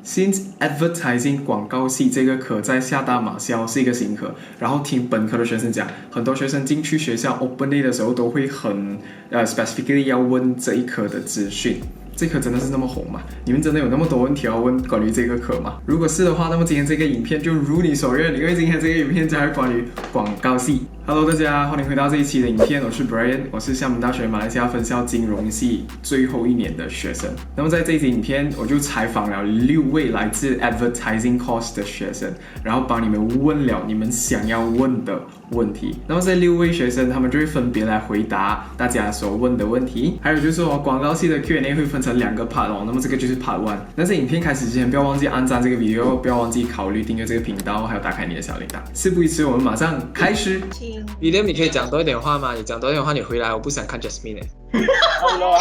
Since advertising 广告系这个科在厦大马校是一个新科，然后听本科的学生讲，很多学生进去学校 open day 的时候都会很specifically 要问这一科的资讯。这科真的是那么红吗？你们真的有那么多问题要问关于这个科吗？如果是的话，那么今天这个影片就如你所愿，因为今天这个影片将会关于广告系。Hello， 大家欢迎回到这一期的影片，我是 Brian， 我是厦门大学马来西亚分校金融系最后一年的学生。那么在这一集影片，我就采访了6位来自 Advertising Course 的学生，然后帮你们问了你们想要问的问题。那么这6位学生，他们就会分别来回答大家所问的问题。还有就是说，广告系的 Q&A 会分成2个 part 哦。那么这个就是 part 1。那在影片开始之前，不要忘记按赞这个 video， 不要忘记考虑订阅这个频道，还有打开你的小铃铛。事不宜迟，我们马上开始。William， 你可以讲多一点话吗？你讲多一点话，你回来，我不想看 Jasmine 哎。Hello。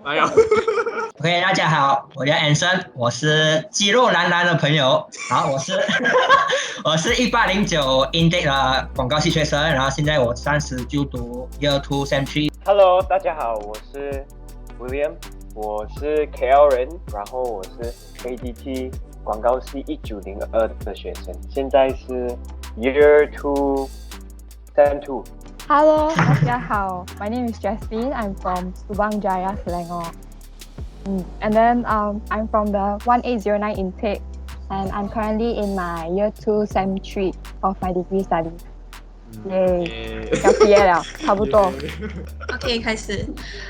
哎呦。OK， 大家好，我叫 Anson， 我是肌肉男的朋友。好，我是1809 Intake 的广告系学生，然后现在我暂时就读 Year 2 Sem 3。Hello， 大家好，我是 William， 我是 KL 人，然后我是 ADT 广告系1902的学生，现在是 Year 2 Sem 2。Hello， 大家好，My name is Jasmine. I'm from Subang Jaya, Selangor. And then I'm from the 1809 intake, and I'm currently in my Year 2 Sem 3 of my degree studies. 要毕业了，差不多。OK， 开始。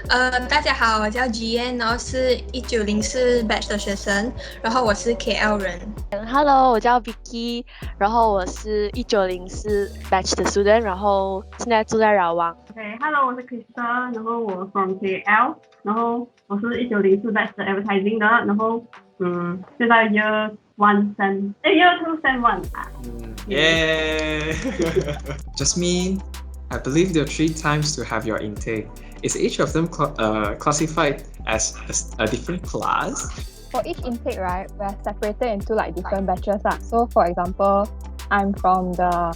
大家好，我叫 GN， 然后是1904 batch 的学生，然后我是 KL 人。Hello， 我叫 Vicky， 然后我是1904 batch 的 student， 然后现在住在饶王。Hello， 我是 Krista， 然后我 from KL， 然后我是1904 batch 的 advertising 的，然后现在 Year 2 Sem 1 Yeah. Jasmine, I believe there are 3 times to have your intake. Is each of them classified as a different class? For each intake, right, we're separated into like different batches. So for example, I'm from the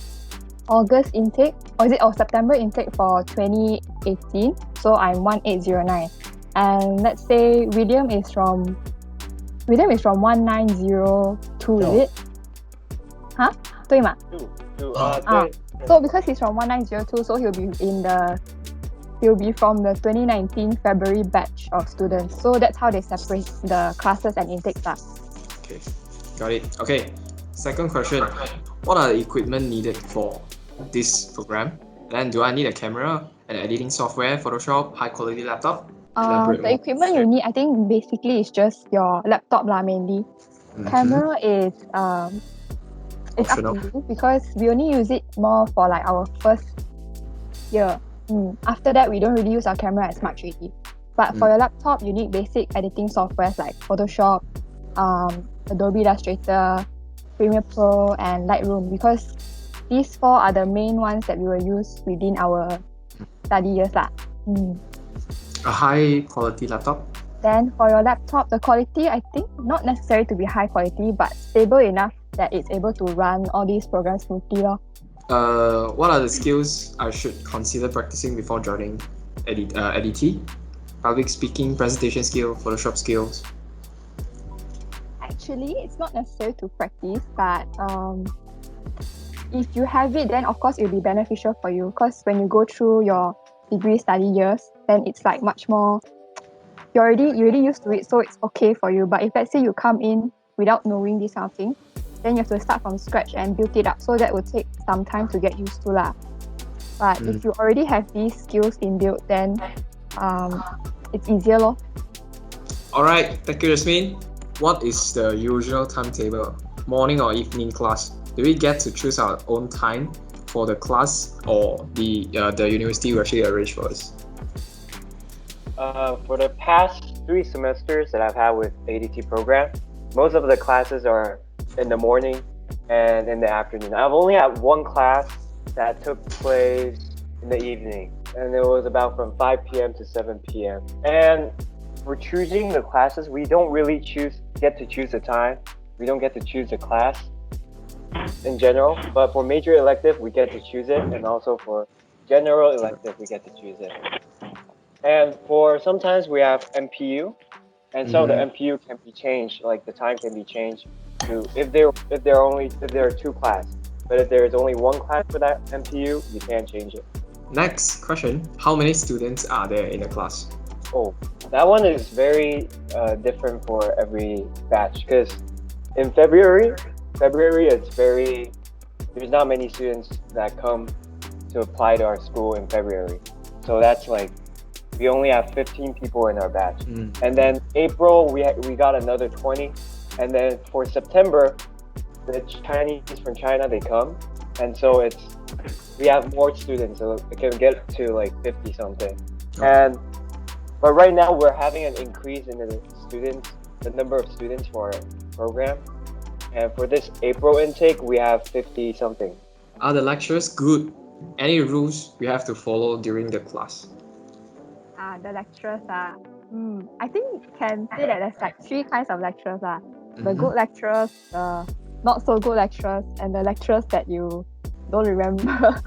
August intake, or September intake for 2018. So I'm 1809. And let's say William is from 1902, is it? Huh? 对吗？对。So because he's from 1902, so he'll be from the 2019 February batch of students. So that's how they separate the classes and intakes. Okay, got it. Okay, second question. What are the equipment needed for this program? Then do I need a camera, an editing software, Photoshop, high quality laptop? The equipment you need, I think basically is just your laptop mainly. Camera is it's up to you because we only use it more for like our first year. After that, we don't really use our camera as much already. But for your laptop, you need basic editing softwares like Photoshop, Adobe Illustrator, Premiere Pro, and Lightroom because these 4 are the main ones that we will use within our study years. A high quality laptop? Then for your laptop, the quality, I think not necessary to be high quality, but stable enough that it's able to run all these programs smoothly. What are the skills I should consider practicing before joining ADT? Public speaking, presentation skill, Photoshop skills? Actually, it's not necessary to practice, but if you have it, then of course it will be beneficial for you because when you go through your degree study years, then it's like much more, you're already used to it, so it's okay for you. But if let's say you come in without knowing this kind of thing, then you have to start from scratch and build it up. So that will take some time to get used to lah. But if you already have these skills inbuilt, then it's easier lor. Alright, thank you, Jasmine. What is the usual timetable? Morning or evening class? Do we get to choose our own time for the class or the university will actually arrange for us? For the past 3 semesters that I've had with ADT program, most of the classes are in the morning and in the afternoon. I've only had 1 class that took place in the evening, and it was about from 5 p.m. to 7 p.m. And for choosing the classes, we don't really get to choose the time. We don't get to choose the class in general, but for major elective, we get to choose it, and also for general elective, we get to choose it. And for sometimes we have MPU, and so the MPU can be changed, like the time can be changed to if there are two classes, but if there is only one class for that MPU, you can't change it. Next question: how many students are there in the class? Oh, that one is very different for every batch because in February there's not many students that come to apply to our school in February, so that's like we only have 15 people in our batch. And then April we got another 20, and then for September the Chinese from China, they come, and so we have more students, so it can get to like 50 something. But right now we're having an increase in the number of students for our program, and for this April intake we have 50 something. Are the lecturers good? Any rules we have to follow during the class? The lecturers are. I think can say that there's like 3 kinds of lecturers. The good lecturers, the not so good lecturers, and the lecturers that you don't remember.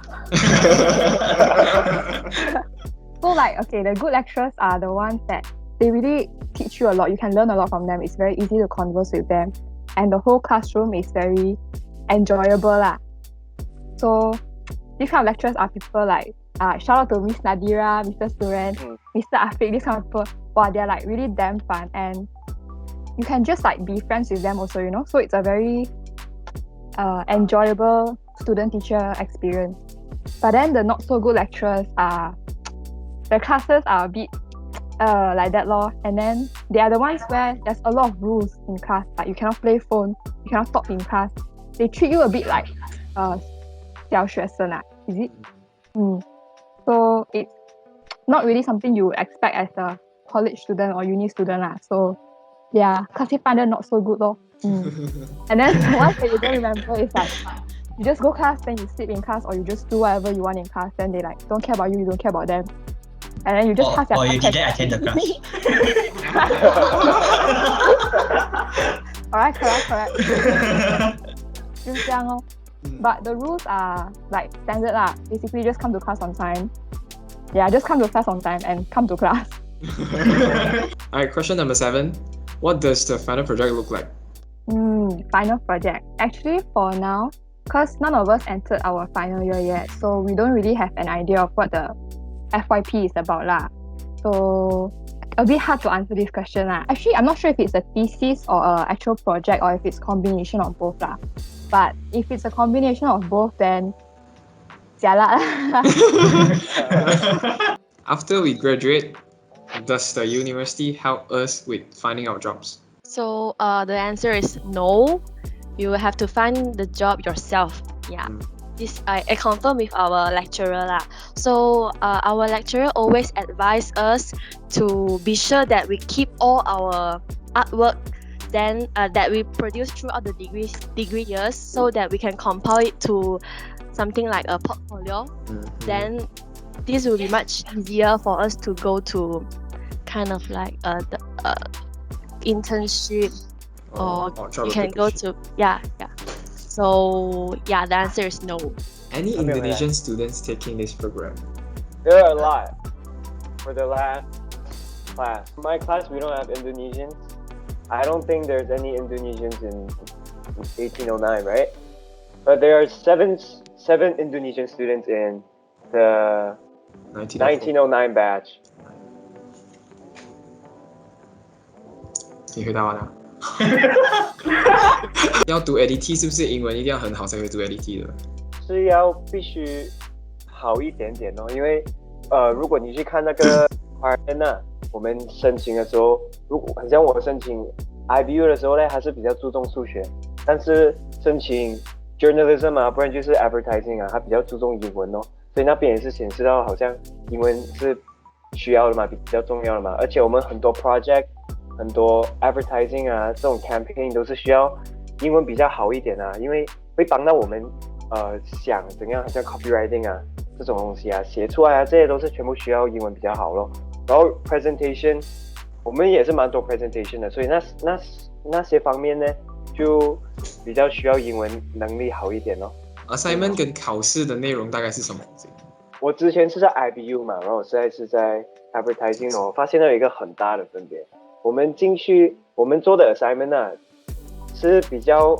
So like, okay, the good lecturers are the ones that they really teach you a lot. You can learn a lot from them. It's very easy to converse with them, and the whole classroom is very enjoyable lah. So these kind of lecturers are people like shout out to Miss Nadira, Mr. Suren, Mr. Afiq, these kind of people. Wow, they're like really damn fun, and you can just like be friends with them also, you know. So it's a very enjoyable student-teacher experience. But then the not so good lecturers are, the classes are a bit like that lor. And then they are the ones where there's a lot of rules in class, like you cannot play phone, you cannot talk in class. They treat you a bit like 小学生 is it? So it's not really something you would expect as a college student or uni student lah. So yeah, classified not so good lor. And then the ones that you don't remember is like you just go class, then you sit in class, or you just do whatever you want in class, then they like don't care about you, you don't care about them, and then you just pass your or you didn't attend the class. Alright, correct. 就是这样咯。But the rules are like standard lah. Basically, just come to class on time. Yeah, just come to class on time and come to class. Alright, question number 7. What does the final project look like? Final project. Actually, for now, because none of us entered our final year yet, so we don't really have an idea of what the FYP is about lah. So a bit hard to answer this question lah. Actually, I'm not sure if it's a thesis or an actual project, or if it's combination of both lah. But if it's a combination of both, then jialat lah. After we graduate, does the university help us with finding our jobs? So the answer is no. You will have to find the job yourself. Yeah. This I confirm with our lecturer lah. So our lecturer always advise us to be sure that we keep all our artwork then that we produce throughout the degree years, so that we can compile it to something like a portfolio. Then this will be much easier for us to go to kind of like the internship, or you can go to So yeah, the answer is no. Any Indonesian students taking this program? There are a lot. For the last class, my class we don't have Indonesians. I don't think there's any Indonesians in 1809, right? But there are seven Indonesian students in the 1909 batch. 你回答完了。要读 ADT 是不是英文一定要很好才会读 ADT 的？是要必须好一点点哦，因为如果你去看那个华人呢，我们申请的时候，如果很像我申请 IBU 的时候呢，还是比较注重数学，但是申请 journalism 啊，不然就是 advertising 啊，它比较注重英文哦，所以那边也是显示到好像英文是需要的嘛，比较重要的嘛，而且我们很多 project。很多 advertising 啊，这种 campaign 都是需要英文比较好一点啊，因为会帮到我们想怎样，好像 copywriting 啊这种东西啊，写出来啊，这些都是全部需要英文比较好咯。然后 presentation 我们也是蛮多 presentation 的，所以那些方面呢，就比较需要英文能力好一点咯。Assignment 跟考试的内容大概是什么东西我之前是在 IBU 嘛，然后我现在是在 advertising 哦，我发现到有一个很大的分别。我们进去，我们做的 assignment 啊，是比较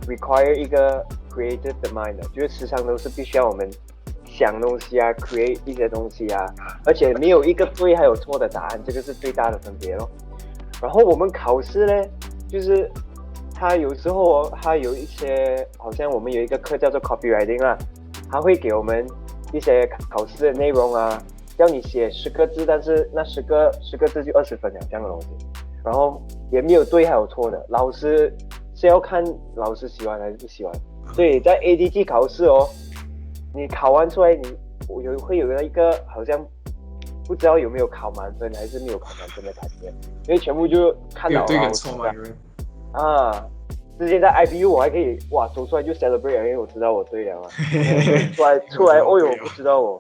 require 一个 creative 的 mind 的，就是时常都是必须要我们想东西啊 ，create 一些东西啊，而且没有一个对还有错的答案，这个是最大的分别咯。然后我们考试呢，就是它有时候它有一些，好像我们有一个课叫做 copywriting 啦，它会给我们一些考试的内容啊，要你写10个字，但是那10个字就20分了这样的东西，然后也没有对还有错的，老师是要看老师喜欢还是不喜欢。所以在 ADT 考试哦，你考完出来会有一个好像不知道有没有考满分还是没有考满分的感觉，因为全部就看到有对跟错嘛，啊。之前在 IBU 我还可以哇走出来就 celebrate， 因为我知道我对了嘛。出来哦哟，我不知道我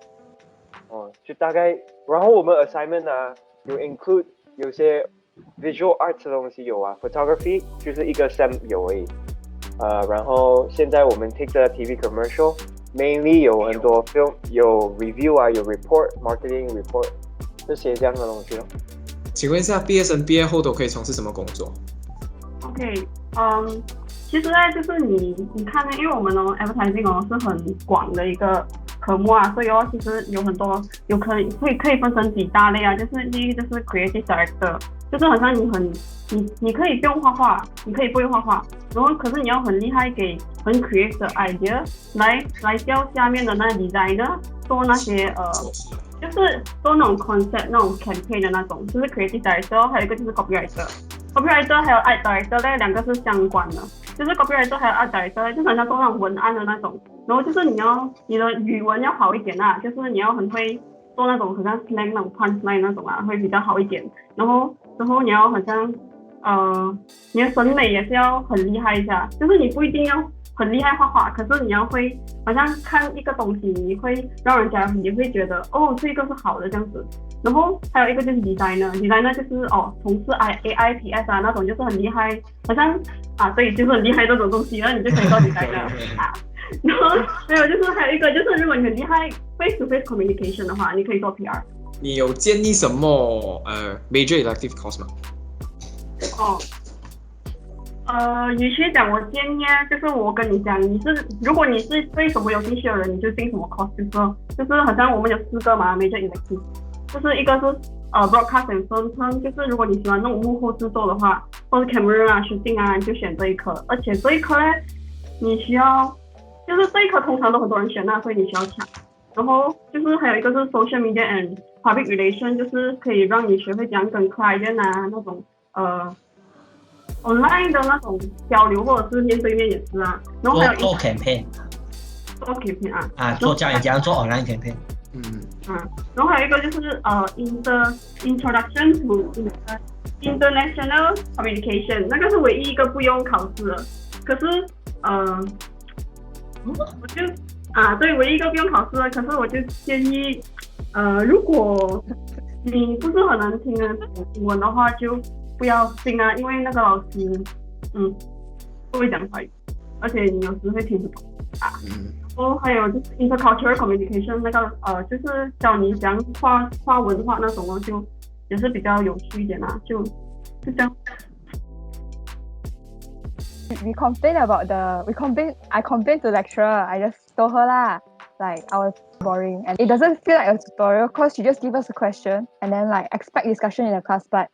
就大概。然后我们 assignment 啊有 include 有些 visual arts 的东西有啊 ，photography 就是一个 sem 有而已。然后现在我们 take 的 TV commercial mainly 有很多 film， 有 review 啊，有 report、marketing report 这些这样的东西咯。请问一下，毕业生毕业后都可以从事什么工作 ？OK， 其实呢，就是你看呢，因为我们advertising 是很广的一个科目啊，所以其实有很多可以分成几大类啊，就是第一个就是 creative director， 就是好像你可以不用画画，你可以不会画画，然后可是你要很厉害，给很 creative 的 idea 来教下面的那 designer 做那些就是做那种 concept 那种 campaign 的那种，就是 creative director， 还有一个就是 copywriter 还有 art director 呢，两个是相关的。就是 copywriter 还有 art director 就是很像做那种文案的那种，然后就是你的语文要好一点啊，就是你要很会做那种很像 slang 那种 punchline 那种啊，会比较好一点。然后你要很像你的审美也是要很厉害一下，就是你不一定要很厉害画画，可是你要会好像看一个东西，你会让人家也会觉得这个是好的这样子。然后还有一个就是 designer 就是从事 AI、PS 啊那种，就是很厉害，好像对，就是很厉害这种东西，然后你就可以做 designer 啊。然后没有，就是还有一个就是如果你很厉害 face to face communication 的话，你可以做 PR。你有建议什么major elective course 吗？与其讲我建议就是我跟你讲，如果你是对什么有兴趣的人，你就进什么 course 就是好像我们有4个嘛 major elective， 就是一个是broadcast and film， 就是如果你喜欢那种幕后制作的话，或是 camera 啊 shooting 啊，你就选这一科。而且这一科呢，你需要就是这一科通常都很多人选所以你需要抢。然后就是还有一个是 social media and public relation， 就是可以让你学会怎样跟 client 啊那种online 的那种交流，或者是面对面也是啊。然后还有做 campaign， 做教你怎样做 online campaign。然后还有一个就是introduction to international communication， 那个是唯一一个不用考试的。可是我就对，唯一一个不用考试的。可是我就建议如果你不是很能听得懂英文的话，就不要进啊，因为那个老师不会讲华语，而且你有时会听不懂然后还有就是 intercultural communication 那个就是教你讲画文化那种就也是比较有趣一点就这样。I complained to the lecturer. I just told her like I was boring and it doesn't feel like a tutorial because she just give us a question and then like expect discussion in the class, but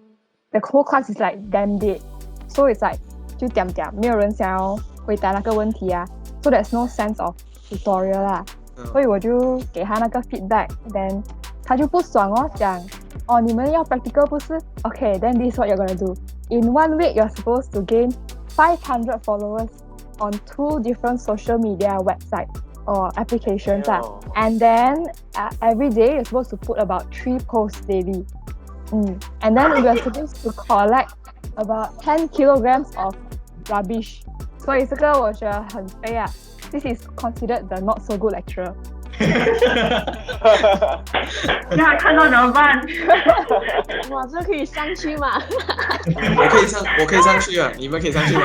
the whole class is like damn dead. So it's like 就点没有人想要回答那个问题so there's no sense of tutorial 所以我就给他那个 feedback， then 他就不爽讲你们要 practical 不是 Okay, then this is what you're gonna do. In 1 week, you're supposed to gain 500 followers on 2 different social media websites or applications and then every day you're supposed to put about 3 posts daily. And then you're supposed to collect about 10 kilograms of rubbish. 所以这个我觉得很废This is considered the not so good lecturer. 那看到怎么办？哇，这可以上去吗？我可以上去啊，你们可以上去吗？